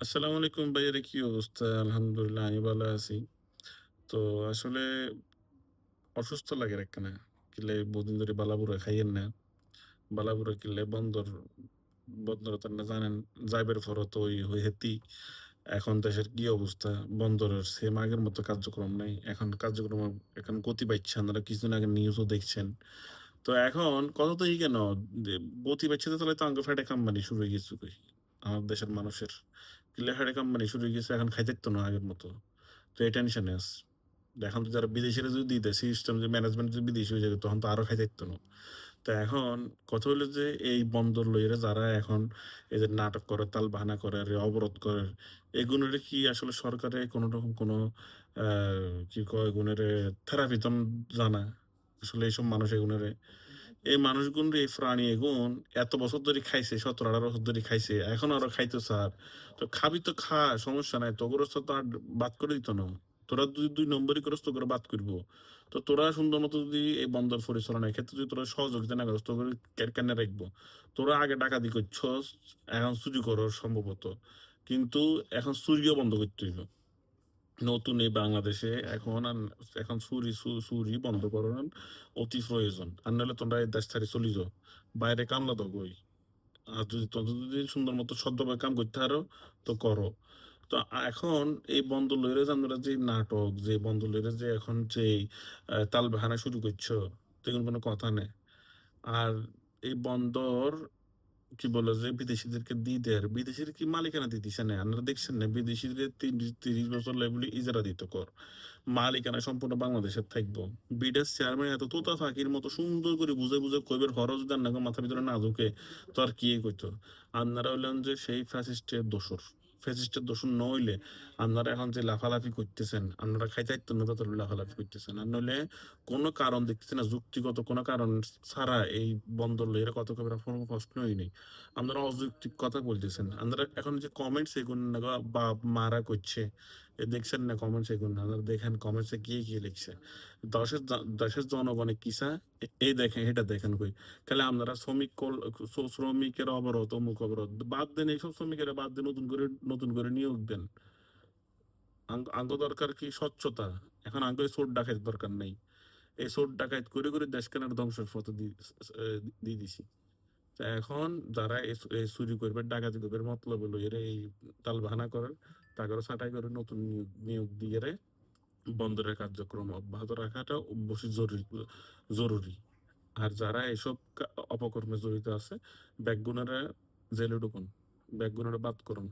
আসসালামু আলাইকুম ভাইয়েরা, কি অবস্থা? আলহামদুলিল্লাহ আমি ভালো আছি। তো আসলে অসুস্থ লাগে একখানা। কিলে বহুদিন ধরে বালাবুড়া খাইয়েন না। বালাবুড়া কিনলে বন্দর তো না জানেন, যাইবের ফরত ওই হেতি। এখন দেশের কি অবস্থা? বন্দরের সেম আগের মতো কার্যক্রম নাই। এখন কার্যক্রম এখন গতি পাইচ্ছে। আপনারা কিছুদিন আগে নিউজও দেখছেন। তো এখন কথা তো এই কেন যে গতি পাচ্ছে না, তাহলে তো আঙ্গ ফ্যাটে কোম্পানি শুরু হয়ে গেছে কই। আমার দেশের মানুষের কিল্লা ফ্যাটে কোম্পানি শুরু হয়ে গেছে, এখন খাইতে না আগের মতো। তো এই টেনশনে আছে। এখন তো যারা বিদেশিরা যদি দিতে সিস্টেম যে ম্যানেজমেন্ট যদি বিদেশি হয়ে যেত, তখন তো আরো খাইতে না। তো এখন কথা হলো যে এই বন্দর লইয়েরা যারা এখন এই যে নাটক করে, তালবাহানা করে, আর অবরোধ করে, এগুলোর কি আসলে সরকারে কোনো রকম কোনো কি কয় এগুলোর থেরাপি তো জানা? আসলে এইসব মানুষ এগুলোরে এই মানুষগুলো এই প্রাণী এগুন এত বছর ধরে খাইছে, 17-18 বছর ধরে খাইছে, এখন আরো খাইতো স্যার। তো খাবি তো খা, সমস্যা নাই, তোগুলো তো আর বাদ করে দিত না। তোরা যদি 2 নম্বরই করস তো করে বাদ করবো। তো তোরা সুন্দর মতো যদি এই বন্দর পরিচালনার ক্ষেত্রে যদি তোরা সহযোগিতা না করস, তো করে কেন রাখবো? তোরা আগে ডাকাতি করছস, এখন চুরি করো সম্ভবত, কিন্তু এখন চুরিও বন্ধ করতে হইব। নতুন এই বাংলাদেশে এখন চুরি বন্ধ করার অতি প্রয়োজন। আর নাহলে তোমরা এই দেশ ছাড়ি চলে যাও, বাইরে কামলা দাও কই। আর যদি তোমরা যদি সুন্দর মতো সদ্যভাবে কাম করতে পারো তো করো। তো এখন এই বন্ধ লইরে যে আমরা যে নাটক, যে বন্ধ লইরে যে এখন যে তাল বাহানা শুরু করছো, তো এগুলো কোনো কথা নেই। আর এই বন্দর কি বলে যে বিদেশিদেরকে দিয়ে দেয়, আর বিদেশির কি মালিকানা দিয়ে দিছে না? আপনারা দেখছেন না বিদেশিদের 30 বছর লেবুলি ইজারা দিত কর, মালিকানা সম্পূর্ণ বাংলাদেশের থাকবো। বিডের চেয়ারম্যান এত তোতা ফাঁকির মতো সুন্দর করে বুঝে বুঝে কইবের খরচ দেন না, মাথার ভিতরে না ঢুকে তো আর কি কইতো। আপনারা হইলেন যে সেই ফ্যাসিস্টের দোসর। ফ্যাসিস্টের দোসর নইলে আপনারা এখন যে লাফালাফি করতেছেন, আপনারা খাইতে না তত লাফালাফি করতেছেন। আর নইলে কোনো কারণ দেখতেছেন না, যুক্তিগত কোনো কারণ ছাড়া এই বন্দর লইয়ের কত কবে কোনো প্রশ্নই নেই। আপনারা অযৌক্তিক কথা বলতেছেন। আপনারা এখন যে কমেন্টস এগুন না বা মারা করছে, দেখছেন না কমেন্টস এগুন? আপনারা দেখেন কমেন্টসে কি লিখছে। দেশের জনগণে কিসা এই দেখেন, এটা দেখেন কই। তাহলে আপনারা শ্রমিকের অবরোধ, অমুক অবরোধ বাদ দেন, এইসব শ্রমিকেরা বাদ দেন, নতুন করে নিয়োগ দেন। আঙ্গ দরকার কি স্বচ্ছতা। এখন আঙ্গ এই চোর ডাকাত দরকার নাই। এই চোর ডাকাত করে করে দেশ কেনার ধ্বংসের পথে দিয়ে দিছি। তা এখন যারা এই চুরি করবে, ডাকাতি করবে মতলব হলো এরা এই তালবাহানা করার, তাগরও ছাঁটাই করে নতুন নিয়োগ দিয়ে রে বন্দরের কার্যক্রম অব্যাহত রাখাটা অবশ্যই জরুরি। আর যারা এসব অপকর্মে জড়িত আছে, ব্যাকগুনারা জেলে ঢুকুন, ব্যাকগুনারা বাদ করুন।